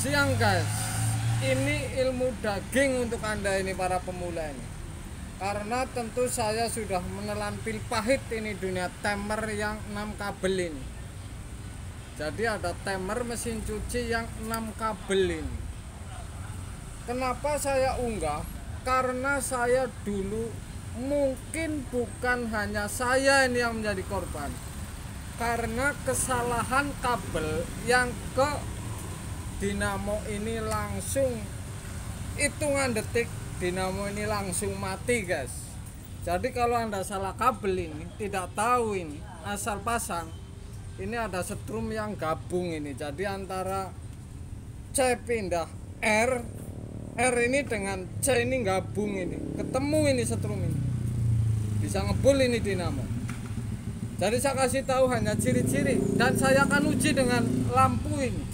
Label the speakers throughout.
Speaker 1: Siang guys, ini ilmu daging untuk Anda ini para pemula ini. Karena tentu saya sudah menelan pil pahit ini dunia timer yang 6 kabel ini. Jadi ada timer mesin cuci yang 6 kabel ini. Kenapa saya unggah? Karena saya dulu mungkin bukan hanya saya ini yang menjadi korban. Karena kesalahan kabel yang ke dinamo ini langsung hitungan detik dinamo ini langsung mati guys. Jadi kalau Anda salah kabel ini, tidak tahu ini asal pasang, ini ada setrum yang gabung ini. Jadi antara C pindah R ini dengan C ini gabung ini, ketemu ini setrum ini, bisa ngebul ini dinamo. Jadi saya kasih tahu hanya ciri-ciri dan saya akan uji dengan lampu ini.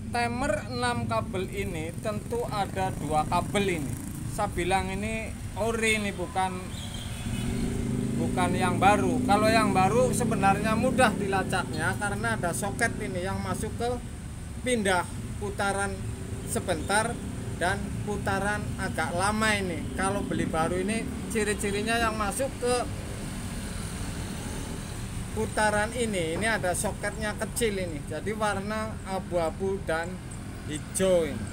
Speaker 1: Timer 6 kabel ini tentu ada 2 kabel ini. Saya bilang ini ori ini bukan yang baru. Kalau yang baru sebenarnya mudah dilacaknya karena ada soket ini yang masuk ke pindah putaran sebentar dan putaran agak lama ini. Kalau beli baru ini ciri-cirinya yang masuk ke putaran ini ada soketnya kecil ini, jadi warna abu-abu dan hijau ini.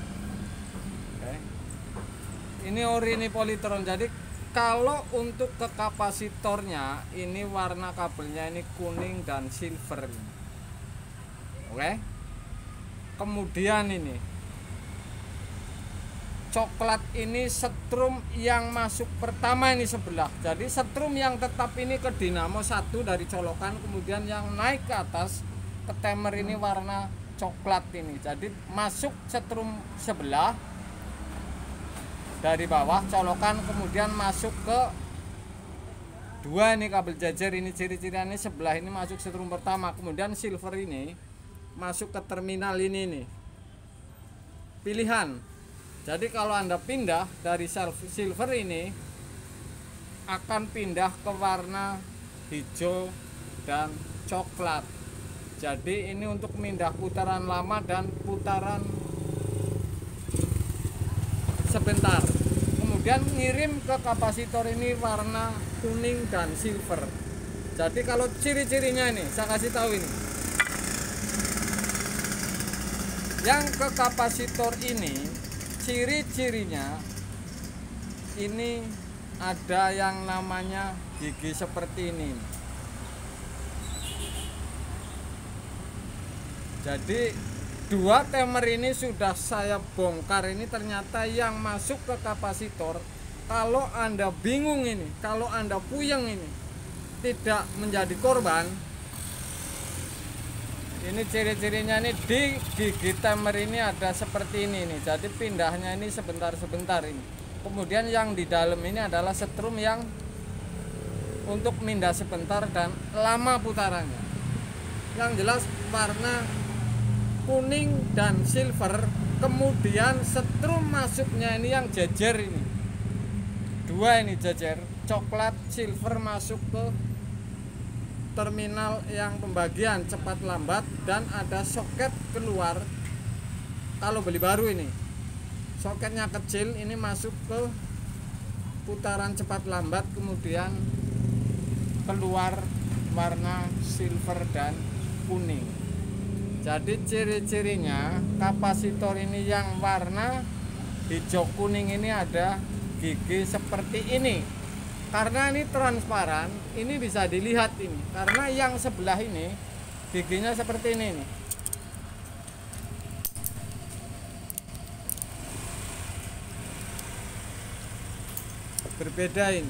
Speaker 1: Oke. Ini ori ini politron. Jadi kalau untuk ke kapasitornya ini warna kabelnya ini kuning dan silver ini. Oke. Kemudian ini coklat ini setrum yang masuk pertama ini sebelah. Jadi setrum yang tetap ini ke dinamo 1 dari colokan, kemudian yang naik ke atas ke timer ini warna coklat ini. Jadi masuk setrum sebelah dari bawah colokan, kemudian masuk ke 2 ini kabel jajar ini, ciri-ciriannya sebelah ini masuk setrum pertama, kemudian silver ini masuk ke terminal ini nih. Pilihan. Jadi kalau Anda pindah dari silver ini akan pindah ke warna hijau dan coklat. Jadi ini untuk pindah putaran lama dan putaran sebentar. Kemudian ngirim ke kapasitor ini warna kuning dan silver. Jadi kalau ciri-cirinya ini saya kasih tahu ini. Yang ke kapasitor ini ciri-cirinya ini ada yang namanya gigi seperti ini. Jadi 2 timer ini sudah saya bongkar ini, ternyata yang masuk ke kapasitor, kalau Anda bingung ini, kalau Anda puyeng ini tidak menjadi korban. Ini ciri-cirinya ini di gigi timer ini ada seperti ini nih. Jadi pindahnya ini sebentar-sebentar ini. Kemudian yang di dalam ini adalah setrum yang untuk pindah sebentar dan lama putarannya. Yang jelas warna kuning dan silver. Kemudian setrum masuknya ini yang jajar ini. 2 ini jajar, coklat, silver masuk ke terminal yang pembagian cepat lambat, dan ada soket keluar. Kalau beli baru ini soketnya kecil, ini masuk ke putaran cepat lambat, kemudian keluar warna silver dan kuning. Jadi ciri-cirinya kapasitor ini yang warna hijau kuning ini ada gigi seperti ini. Karena ini transparan, ini bisa dilihat ini. Karena yang sebelah ini giginya seperti ini nih. Berbeda ini.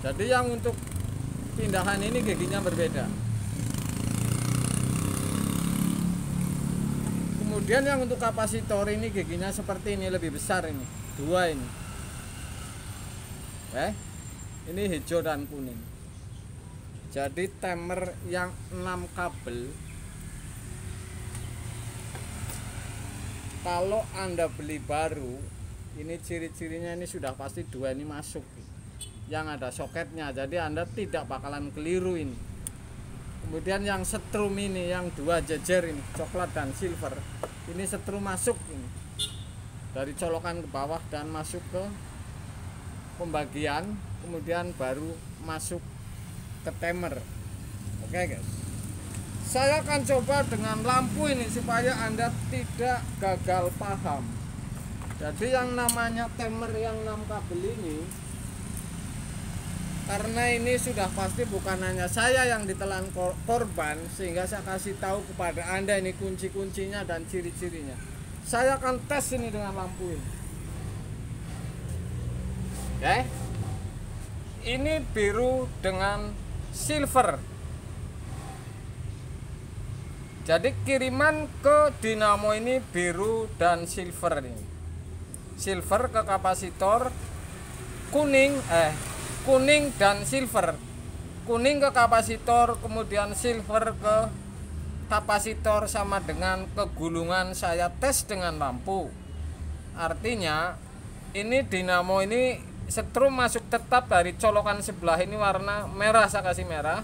Speaker 1: Jadi yang untuk pindahan ini giginya berbeda. Kemudian yang untuk kapasitor ini giginya seperti ini, lebih besar ini. 2 ini. Ini hijau dan kuning. Jadi timer yang 6 kabel, kalau Anda beli baru ini ciri-cirinya ini sudah pasti 2 ini masuk yang ada soketnya. Jadi Anda tidak bakalan keliru ini. Kemudian yang setrum ini, yang dua jejer ini, coklat dan silver, ini setrum masuk ini dari colokan ke bawah dan masuk ke pembagian, kemudian baru masuk ke timer. Oke guys, saya akan coba dengan lampu ini supaya Anda tidak gagal paham. Jadi yang namanya timer yang 6 kabel ini, karena ini sudah pasti bukan hanya saya yang ditelan korban, sehingga saya kasih tahu kepada Anda ini kunci-kuncinya dan ciri-cirinya. Saya akan tes ini dengan lampu ini. Oke. Ini biru dengan silver. Jadi kiriman ke dinamo ini biru dan silver ini. Silver ke kapasitor, kuning dan silver. Kuning ke kapasitor, kemudian silver ke kapasitor, sama dengan kegulungan saya tes dengan lampu. Artinya ini dinamo ini setrum masuk tetap dari colokan sebelah ini warna merah, saya kasih merah.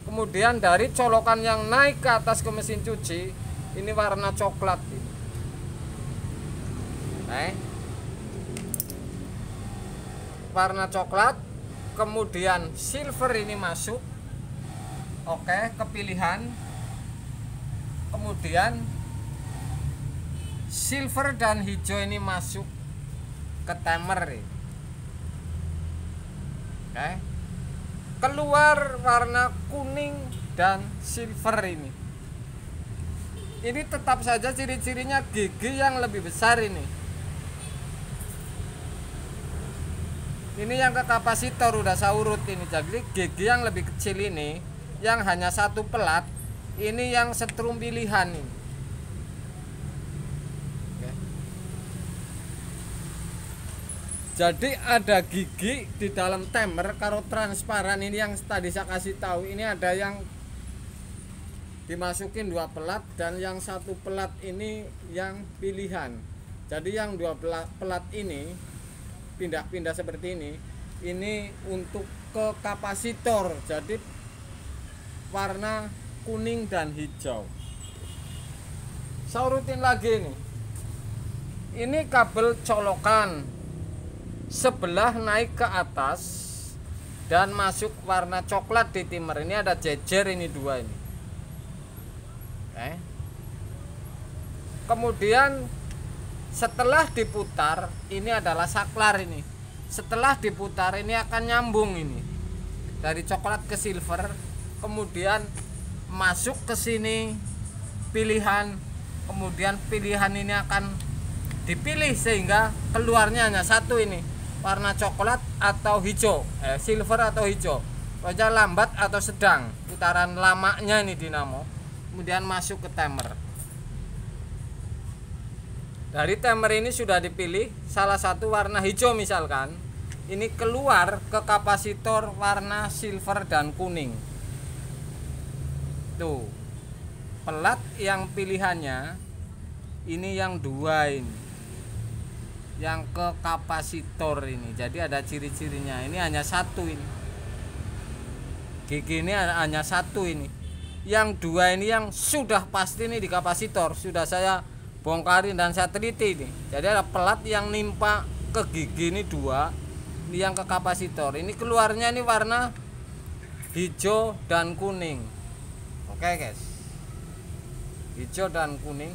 Speaker 1: Kemudian dari colokan yang naik ke atas ke mesin cuci ini warna coklat ini. Warna coklat, kemudian silver ini masuk. Oke, kepilihan. Kemudian silver dan hijau ini masuk ke timer. Oke. Keluar warna kuning dan silver ini. Ini tetap saja ciri-cirinya gigi yang lebih besar ini. Ini yang ke kapasitor udah saya urut ini. Jadi gigi yang lebih kecil ini, yang hanya satu pelat, ini yang setrum pilihan ini. Oke. Jadi ada gigi di dalam timer karo transparan ini yang tadi saya kasih tahu. Ini ada yang dimasukin 2 pelat dan yang 1 pelat ini yang pilihan. Jadi yang 2 pelat ini pindah-pindah seperti ini untuk ke kapasitor, jadi warna kuning dan hijau. Saya urutin lagi nih. Ini kabel colokan sebelah naik ke atas dan masuk warna coklat di timer. Ini ada jejer ini 2 ini. Kemudian setelah diputar, ini adalah saklar ini. Setelah diputar ini akan nyambung ini dari coklat ke silver, kemudian masuk ke sini pilihan, kemudian pilihan ini akan dipilih sehingga keluarnya hanya satu ini, warna coklat atau hijau, silver atau hijau. Wajah lambat atau sedang, putaran lamanya ini dinamo, kemudian masuk ke timer. Dari timer ini sudah dipilih salah satu warna hijau misalkan, ini keluar ke kapasitor warna silver dan kuning. Tuh, pelat yang pilihannya ini yang 2 ini, yang ke kapasitor ini. Jadi ada ciri-cirinya. Ini hanya 1 ini. Gigi ini hanya 1 ini. Yang 2 ini yang sudah pasti ini di kapasitor. Sudah saya bongkarin dan saya teliti ini. Jadi ada pelat yang nimpa ke gigi ini 2, ini yang ke kapasitor. Ini keluarnya ini warna hijau dan kuning. Oke guys, hijau dan kuning.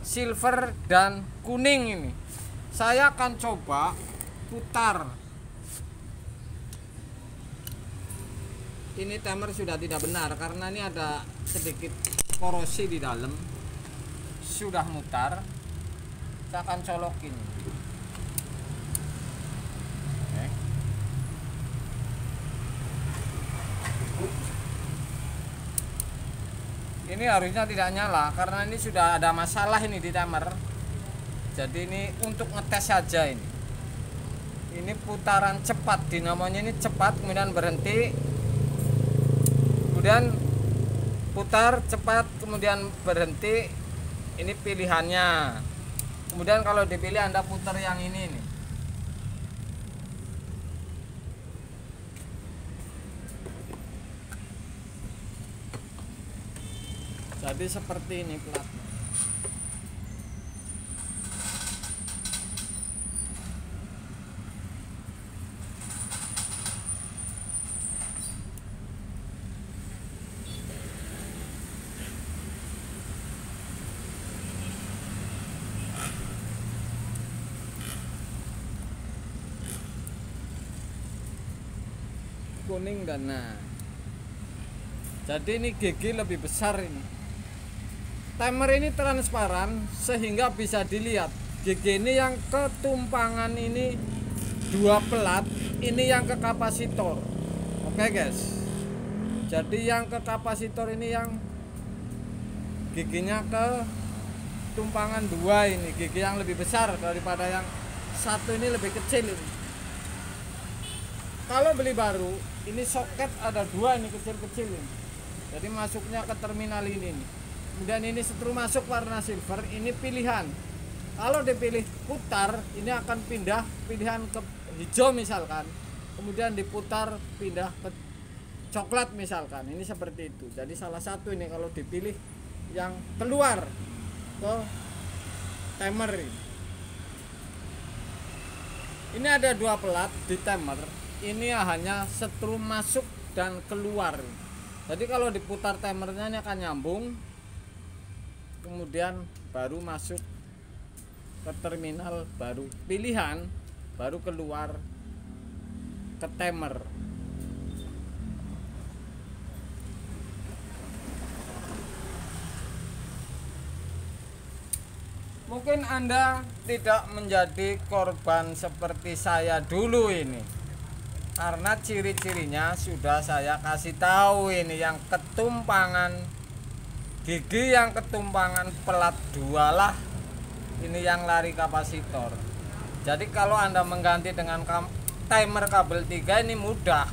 Speaker 1: Silver dan kuning ini. Saya akan coba putar. Ini timer sudah tidak benar karena ini ada sedikit korosi di dalam. Sudah mutar, saya akan colokin. Oke. Ini harusnya tidak nyala karena ini sudah ada masalah ini di timer. Jadi ini untuk ngetes saja ini. Ini putaran cepat, dinamonya ini cepat, kemudian berhenti, kemudian putar cepat, kemudian berhenti. Ini pilihannya. Kemudian kalau dipilih Anda putar yang ini nih. Jadi seperti ini platnya. Kuning dan nah, jadi ini gigi lebih besar ini. Timer ini transparan sehingga bisa dilihat gigi ini yang ketumpangan ini dua pelat, ini yang ke kapasitor. Oke guys, jadi yang ke kapasitor ini yang giginya ke tumpangan dua, ini gigi yang lebih besar daripada yang satu ini lebih kecil ini. Kalau beli baru, ini soket ada dua ini kecil-kecil ini. Jadi masuknya ke terminal ini nih. Kemudian ini setrum masuk warna silver, ini pilihan. Kalau dipilih putar, ini akan pindah pilihan ke hijau misalkan. Kemudian diputar pindah ke coklat misalkan. Ini seperti itu. Jadi salah satu ini kalau dipilih yang keluar ke timer ini. Ini ada dua pelat di timer. Ini hanya setrum masuk dan keluar. Jadi kalau diputar timernya ini akan nyambung, kemudian baru masuk ke terminal baru pilihan, baru keluar ke timer. Mungkin Anda tidak menjadi korban seperti saya dulu ini, karena ciri-cirinya sudah saya kasih tahu. Ini yang ketumpangan gigi, yang ketumpangan pelat dua lah, ini yang lari kapasitor. Jadi kalau Anda mengganti dengan timer kabel 3 ini mudah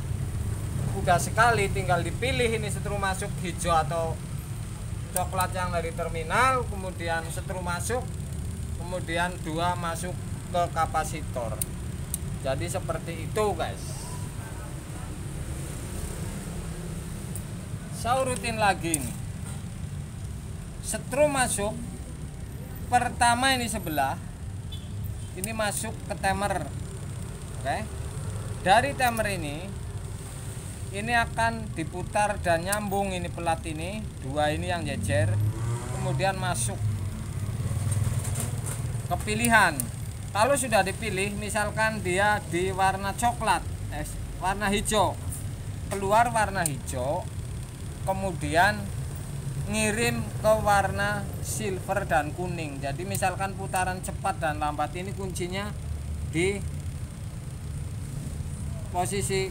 Speaker 1: sekali, tinggal dipilih ini setrum masuk hijau atau coklat yang dari terminal, kemudian setrum masuk, kemudian dua masuk ke kapasitor. Jadi seperti itu guys. Saya urutin lagi nih. Setrum masuk pertama ini sebelah, ini masuk ke timer. Oke. Dari timer ini akan diputar dan nyambung ini pelat ini, dua ini yang jejer, kemudian masuk ke pilihan. Kalau sudah dipilih, misalkan dia di warna coklat, warna hijau, keluar warna hijau, kemudian ngirim ke warna silver dan kuning. Jadi misalkan putaran cepat dan lambat ini kuncinya di posisi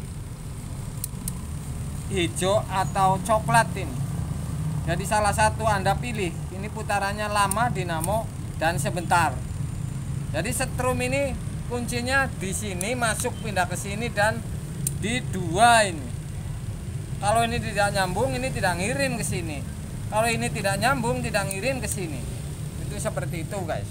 Speaker 1: hijau atau coklat ini. Jadi salah satu Anda pilih, ini putarannya lama, dinamo, dan sebentar. Jadi setrum ini kuncinya di sini, masuk pindah ke sini dan di dua ini. Kalau ini tidak nyambung, ini tidak ngirim ke sini. Kalau ini tidak nyambung, tidak ngirim ke sini. Itu seperti itu, guys.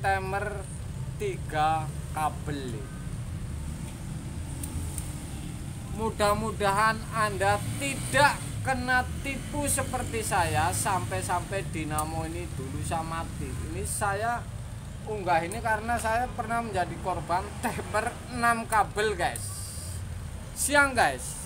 Speaker 1: Timer 3 kabel. Mudah-mudahan Anda tidak kena tipu seperti saya sampai dinamo ini dulu saya mati. Ini saya unggah ini karena saya pernah menjadi korban timer 6 kabel guys. Siang guys.